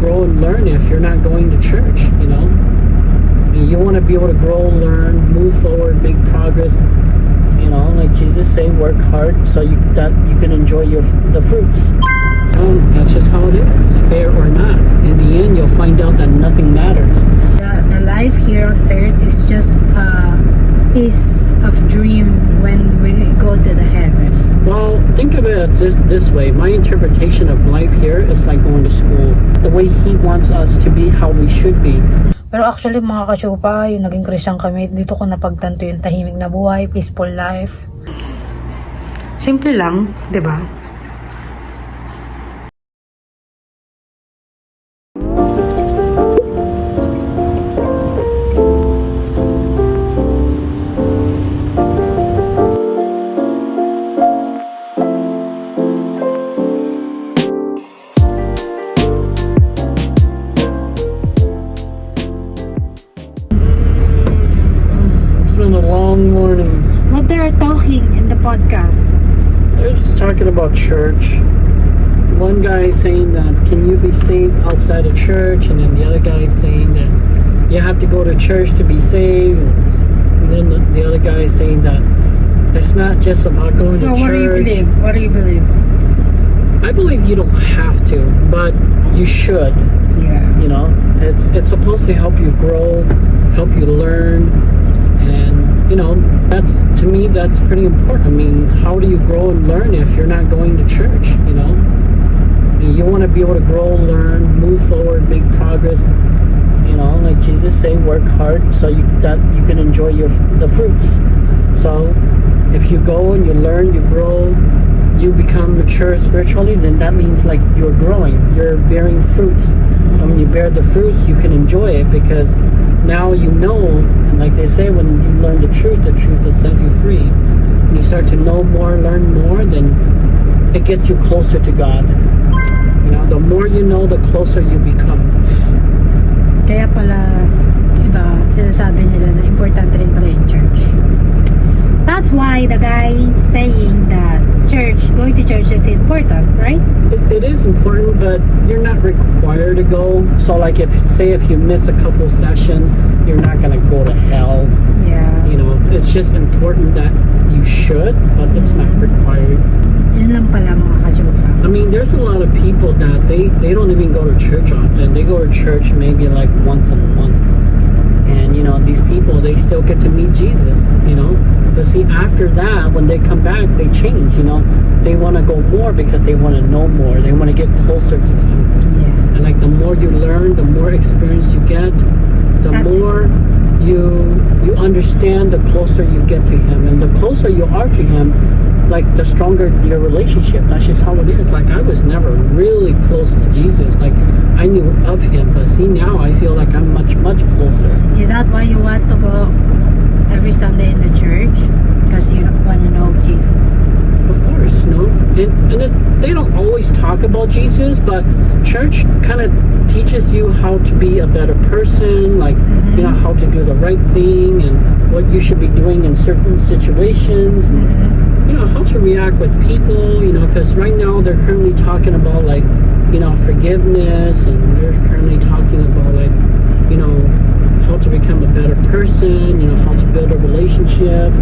grow and learn if you're not going to church, you know? You want to be able to grow, learn, move forward, make progress. You know, like Jesus say, work hard so that you can enjoy the fruits. So that's just how it is, fair or not. In the end, you'll find out that nothing matters. The life here on earth is just a piece of dream when we go to the heaven. Well, think of it this way. My interpretation of life here is like going to school. The way He wants us to be, how we should be. Pero actually mga kasyupa, yung naging Christian kami, dito ko napagtanto yung tahimik na buhay, peaceful life. Simple lang, di ba? Morning. What they are talking in the podcast? They're just talking about church. One guy is saying that can you be saved outside of church, and then the other guy is saying that you have to go to church to be saved, and then the other guy is saying that it's not just about going to church. So what do you believe? What do you believe? I believe you don't have to, but you should. Yeah. You know, it's supposed to help you grow, help you learn, and you know, that's, to me, that's pretty important. I mean, how do you grow and learn if you're not going to church, you know? I mean, you want to be able to grow, learn, move forward, make progress, you know, like Jesus say, work hard so that you can enjoy the fruits. So if you go and you learn, you grow, you become mature spiritually, then that means like you're growing, you're bearing fruits. And when you bear the fruits, you can enjoy it because now you know, and like they say, when you learn the truth will set you free. When you start to know more, learn more, then it gets you closer to God. You know, the more you know, the closer you become. Kaya pala, iba, sinasabi nila na importante rin pala yung church. That's why the guy saying that going to church is important, right? It is important, but you're not required to go. So like if you miss a couple sessions, you're not going to go to hell. Yeah. You know, it's just important that you should, but it's not required. Yun lang pala mga kajuka. I mean, there's a lot of people that they don't even go to church often. They go to church maybe like once a month. And you know, these people, they still get to meet Jesus, you know. But see, after that, when they come back, they change, you know. They want to go more because they want to know more. They want to get closer to Him. Yeah. And like the more you learn, the more experience you get, the more you understand, the closer you get to Him. And the closer you are to Him, like the stronger your relationship. That's just how it is. Like I was never really close to Jesus. Like I knew of Him, but see now I feel like I'm much closer. Is that why you want to go every Sunday in the church? Because you want to know Jesus? Of course, no. And they don't always talk about Jesus, but church kind of teaches you how to be a better person, like, you know, how to do the right thing and what you should be doing in certain situations. And, you know, how to react with people, you know, because right now they're currently talking about, like, you know, forgiveness, and they're currently talking about, like, you know, how to become a better person, you know, how to build a relationship,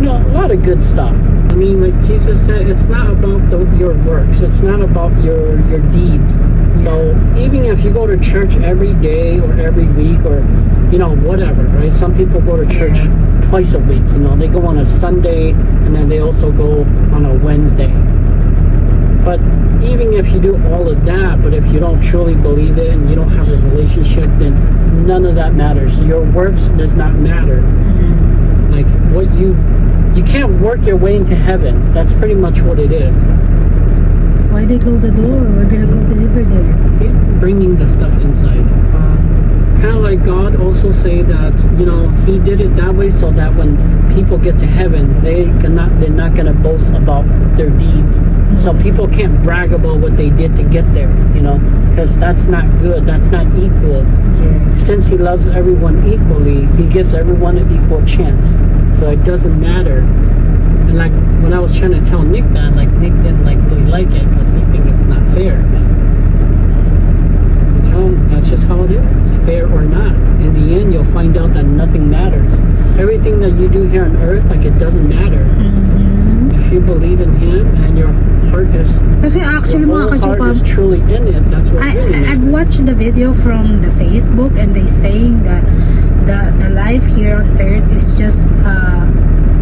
you know, a lot of good stuff. I mean, like Jesus said, it's not about your works, it's not about your deeds. So even if you go to church every day or every week or, you know, whatever, right? Some people go to church twice a week, you know, they go on a Sunday and then they also go on a Wednesday. But even if you do all of that, but if you don't truly believe it and you don't have a relationship, then none of that matters. Your works does not matter. Like what you can't work your way into heaven. That's pretty much what it is. Why they close the door? We're gonna go deliver there. Bringing the stuff inside. Kind of like God also say that, you know, He did it that way so that when people get to heaven, they're not gonna boast about their deeds. So people can't brag about what they did to get there, you know, because that's not good. That's not equal. Yeah. Since He loves everyone equally, He gives everyone an equal chance. So it doesn't matter. And like when I was trying to tell Nick that, like Nick didn't like really like it because he think it's not fair. I'm telling find out that nothing matters. Everything that you do here on earth, like, it doesn't matter. Mhm. If you believe in Him and your heart is, Kasi actually your mga whole heart kachupa, is truly in it, that's what really I've matters. watched the video from the Facebook, and they saying that the life here on earth is just a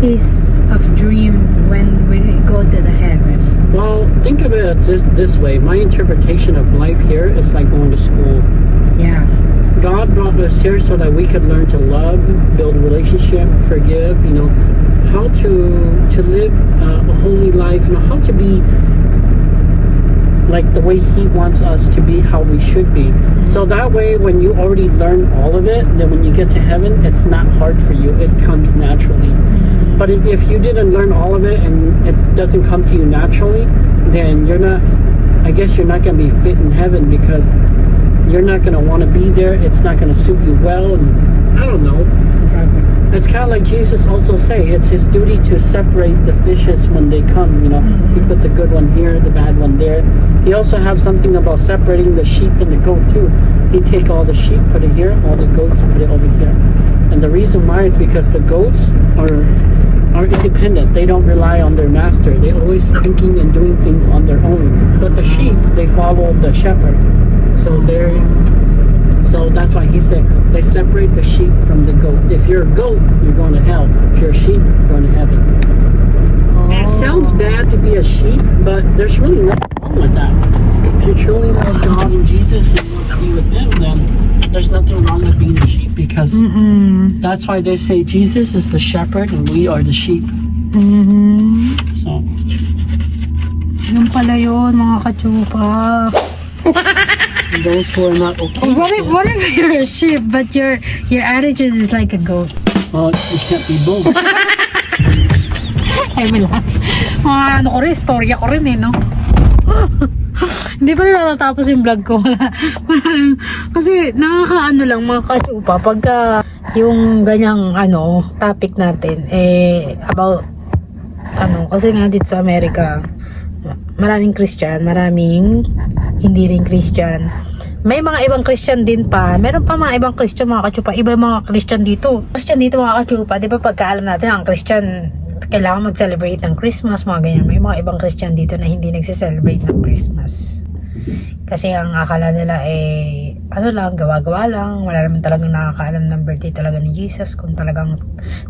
piece of dream when we go to the heaven. Well, think of it this way. My interpretation of life here is like going to school. Yeah. God brought us here so that we could learn to love, build relationship, forgive, how to live a holy life, how to be like the way He wants us to be, how we should be. So that way, when you already learn all of it, then when you get to heaven, it's not hard for you. It comes naturally. But if you didn't learn all of it and it doesn't come to you naturally, then I guess you're not going to be fit in heaven, because you're not going to want to be there. It's not going to suit you well. And I don't know. Exactly. It's kind of like Jesus also say, it's His duty to separate the fishes when they come. He put the good one here, the bad one there. He also have something about separating the sheep and the goat too. He take all the sheep, put it here, all the goats, put it over here. And the reason why is because the goats are independent. They don't rely on their master. They always thinking and doing things on their own. But the sheep, they follow the shepherd. So that's why He said they separate the sheep from the goat. If you're a goat, you're going to hell. If you're a sheep, you're going to heaven. It sounds bad to be a sheep, but there's really nothing wrong with that. If you truly love God and Jesus and want to be with Him, then there's nothing wrong with being a sheep, because that's why they say Jesus is the shepherd and we are the sheep. So Yung pala yun, mga kachupa. those who are not okay, What if you're a sheep, but your attitude is like a goat? well, you can't be both. Ay, wala. Mga storya ko rin no? Hindi pa rin natatapos yung vlog ko. Kasi nakakaano lang mga kachupa pagka yung ganyang topic natin about kasi nga dito sa Amerika maraming Christian, maraming hindi rin Christian. May mga ibang Christian din pa. Meron pa mga ibang Christian mga kachupa. Iba yung mga Christian dito. Christian dito mga kachupa. Di ba pagka alam natin ang Christian kailangan mag-celebrate ng Christmas, mga ganyan. May mga ibang Christian dito na hindi nagse-celebrate ng Christmas. Kasi ang akala nila lang, gawa-gawa lang. Wala naman talagang nakakaalam ng birthday talaga ni Jesus, kung talagang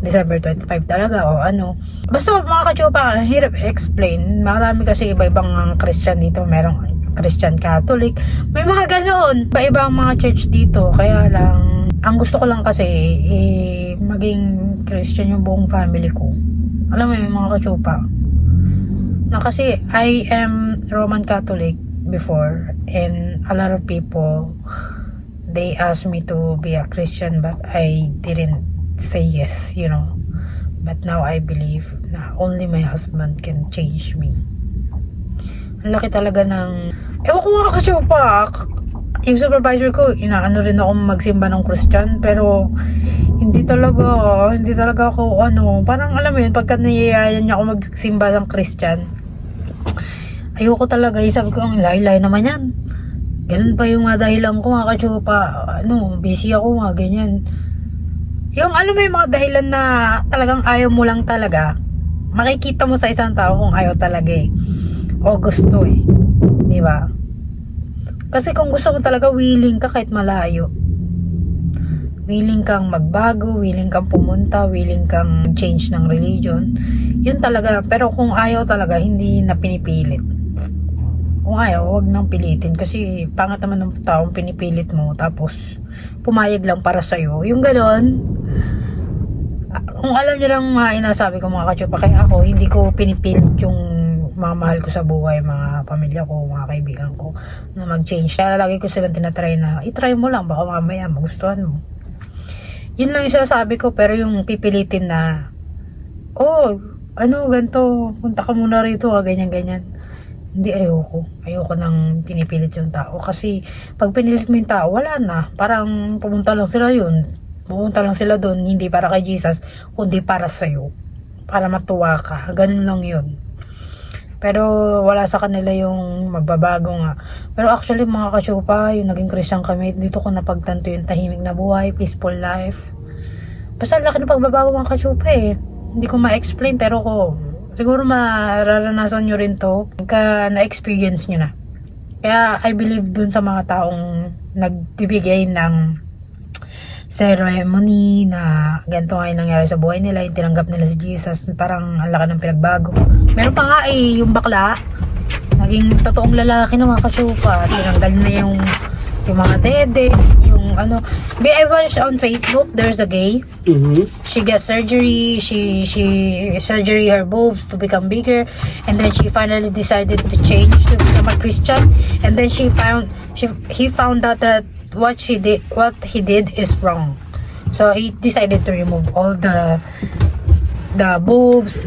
December 25 talaga o ano. Basta mga kachupa, hirap explain. Marami kasi iba-ibang Christian dito. Merong Christian Catholic. May mga ganoon. Iba-ibang mga church dito. Kaya lang, ang gusto ko lang kasi maging Christian yung buong family ko. Alam mo yung mga kachupa. Na kasi I am Roman Catholic before, and a lot of people, they asked me to be a Christian, but I didn't say yes, But now I believe na only my husband can change me. Ang laki talaga ng ewan ko mga kachupa. Yung supervisor ko, inaano rin ako magsimba ng Christian, pero hindi talaga ako parang alam mo yun, pagka niyayayan niya ako magsimba ng Christian, ayoko talaga. Sabi ko, ang layo-layo naman yan. Ganun pa yung dahilan ko mga kachupa. Busy ako mga ganyan. Yung mo yung mga dahilan na talagang ayaw mo lang talaga, makikita mo sa isang tao kung ayaw talaga o gusto di ba? Kasi kung gusto mo talaga, willing ka kahit malayo. Willing kang magbago, willing kang pumunta, willing kang change ng religion. Yun talaga. Pero kung ayaw talaga, hindi na pinipilit. Kung ayaw, huwag nang pilitin. Kasi pangat naman ng taong pinipilit mo, tapos pumayag lang para sa'yo. Yung ganon, kung alam nyo lang mga inasabi ko mga kachupa, kaya ako, hindi ko pinipilit yung mga mahal ko sa buhay, mga pamilya ko, mga kaibigan ko, na mag-change. Kaya lagi ko silang tinatry na, itry mo lang, baka mamaya magustuhan mo. Yun lang yung sinasabi ko. Pero yung pipilitin na, ganito, punta ka muna rito, ganyan-ganyan. Hindi, ayoko nang pinipilit yung tao. Kasi pag pinilit mo yung tao, wala na. Parang pumunta lang sila doon, hindi para kay Jesus, kundi para sa'yo, para matuwa ka. Ganun lang yun. Pero wala sa kanila yung magbabago nga. Pero actually mga kachupa, yung naging Christian kami, dito ko napagtanto yung tahimik na buhay, peaceful life. Basta laki ng pagbabago mga kachupa eh. Hindi ko ma-explain pero siguro mararanasan nyo rin to pagka na-experience nyo na. Kaya I believe dun sa mga taong nagbibigay ng ceremony na ganito nga yung nangyari sa buhay nila, yung tinanggap nila si Jesus, parang ang laki ng pinagbago. Meron pa nga yung bakla, naging totoong lalaki na mga kachupa, tinanggal na yung mga dede, yung ano. I watched on Facebook, there's a gay, she got surgery, she surgery her boobs to become bigger, and then she finally decided to change to become a Christian, and then he found out that what he did is wrong, so he decided to remove all the boobs,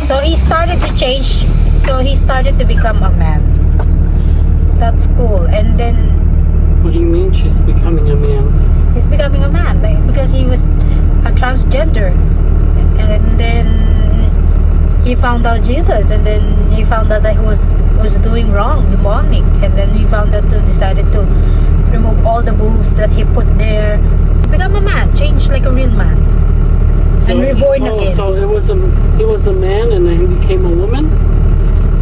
so he started to change, so he started to become a man. That's cool. And then What do you mean she's becoming a man? he's becoming a man, because he was a transgender, and then he found out Jesus, and then he found out that he was doing wrong, demonic, and then he found out to decided to remove all the boobs that he put there, become a man, change like a real man, and reborn again. So he was a man, and then he became a woman.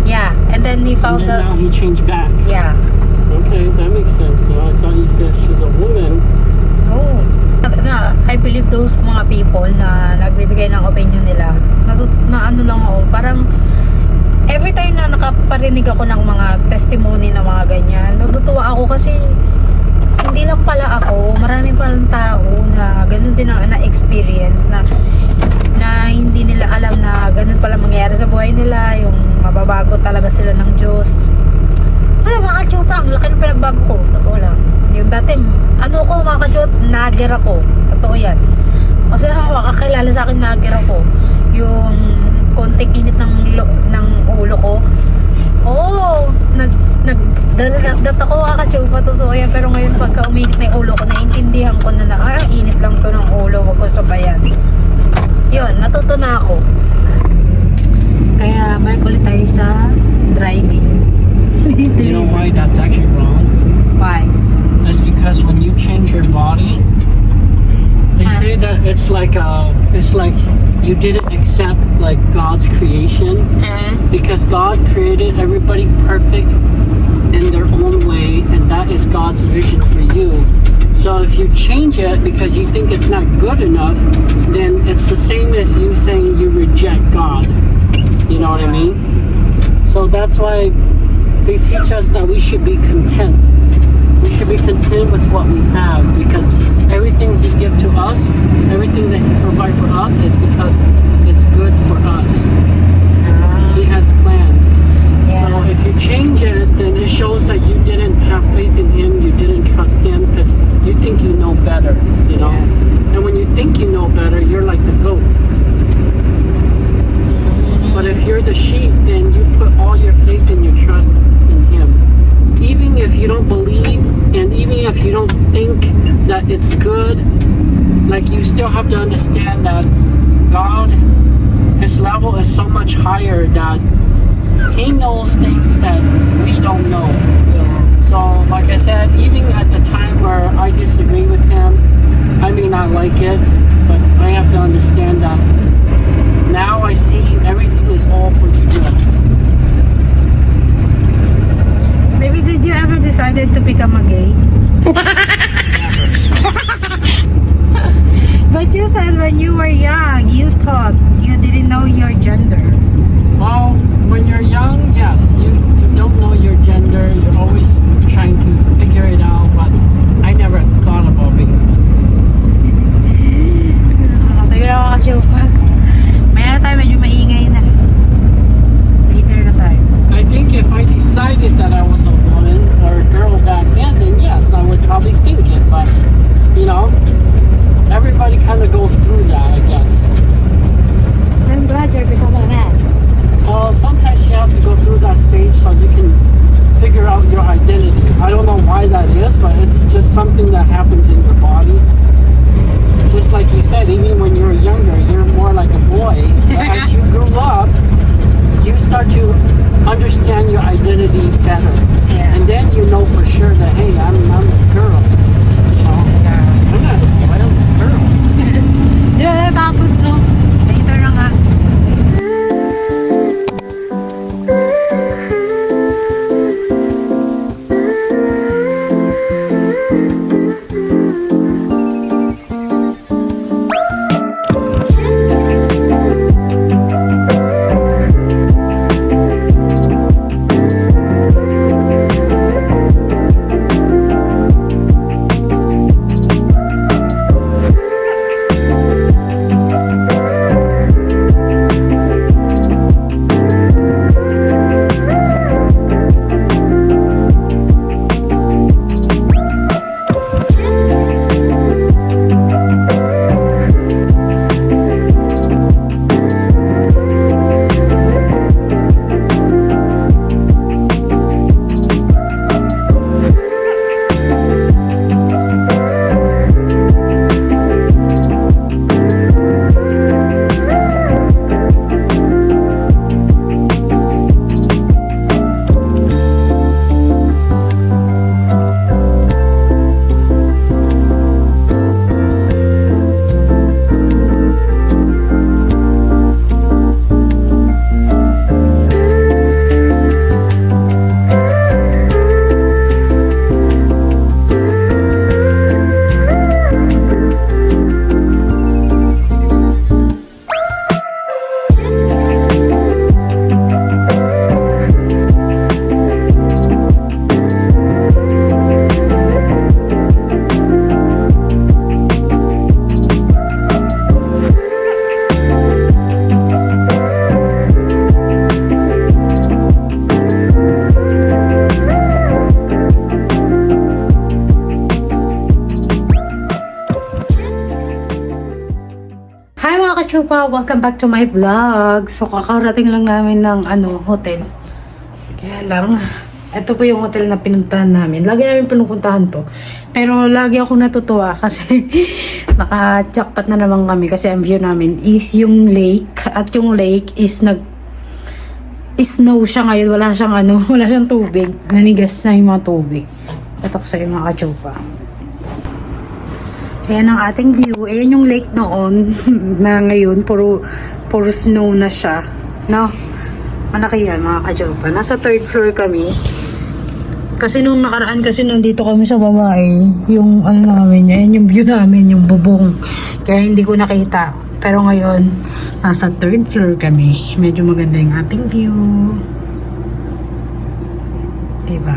Yeah, and then he found And then out. now he changed back. Yeah. Okay, that makes sense now. I thought you said she's a woman. Oh. I believe those mga people na nagbibigay ng opinion nila, na ano lang ako, parang every time na nakaparinig ako ng mga testimony na mga ganyan, natutuwa ako kasi hindi lang pala ako, maraming palang tao na ganun din ang na-experience na hindi nila alam na ganun pala mangyayari sa buhay nila, yung mababago talaga sila ng Diyos. Wala mga kachupa, ang laki ng pinagbago ko, totoo lang. Yung dati, mga kachut, nagger ako, totoo yan. Kasi makakilala sa akin, nagger ako. Yung konting init ng ulo ko, nagdadat ako mga kachupa, totoo yan. Pero ngayon, pagka uminit na yung ulo ko, naiintindihan ko na init lang to ng ulo, wag ko sabayan. Yun, natuto na ako. Kaya balik ulit tayo sa driving. You know why that's actually wrong? Why? That's because when you change your body, they say that it's like you didn't accept like God's creation, because God created everybody perfect in their own way, and that is God's vision for you. So if you change it because you think it's not good enough, then it's the same as you saying you reject God. You know what I mean? So that's why they teach us that we should be content. We should be content with what we have, because everything He gives to us, everything that He provides for us, is because it's good for us. He has plans. Yeah. So if you change it, then it shows that you didn't have faith in Him, you didn't trust Him, because you think you know better, you know? And when you think you know better, you're like the goat. But if you're the sheep, then you put all your faith and your trust in Him. Even if you don't believe, and even if you don't think that it's good, like, you still have to understand that God, His level is so much higher that He knows things that we don't know. So, like I said, even at the time where I disagree with Him, I may not like it, but I have to understand that now I see everything is all for the good. Maybe did you ever decided to become a gay? But you said when you were young, you thought you didn't know your gender. Well, when you're young, yes, you don't know your gender. You're always trying to figure it out, but I never thought about being a man. Sige na mga kachupa. Mayroon tayo medyo maingay na. Later na tayo. I think if I decided that I was a woman or a girl back then yes, I would probably think it, but, you know, everybody kind of goes through that, I guess. I'm glad you're becoming a man. Well, sometimes you have to go through that stage so you can figure out your identity. I Kachupa! Welcome back to my vlog. So, kakarating lang namin ng hotel. Kaya lang, ito po yung hotel na pinuntahan namin. Lagi namin pinupuntahan to. Pero lagi ako natutuwa kasi naka-jackpot na naman kami kasi ang view namin is yung lake. At yung lake is snow siya ngayon. Wala siyang tubig. Nanigas na yung mga tubig. Ito ko sa yung mga kachupa. Ayan ang ating view. Ayan yung lake noon na ngayon puro snow na siya. No? Malaki yan mga kajopa. Nasa 3rd floor kami. Kasi nung nakaraan kasi nandito kami sa babae, yung namin, ayan yung view namin, yung bubong. Kaya hindi ko nakita. Pero ngayon, nasa 3rd floor kami. Medyo maganda yung ating view. Diba?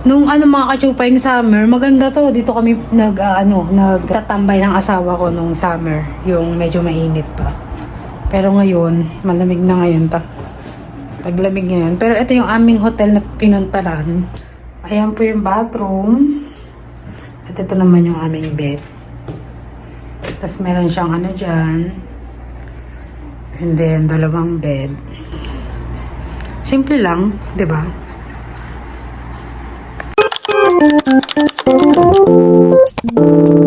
Nung mga kachupa yung summer, maganda to. Dito kami nagtatambay ng asawa ko nung summer. Yung medyo mainit pa. Pero ngayon, malamig na ngayon ta. Taglamig ngayon. Pero ito yung aming hotel na pinuntaran. Ayan po yung bathroom. At ito naman yung aming bed. Tapos meron siyang dyan. And then, 2 bed. Simple lang, di ba? Thank you.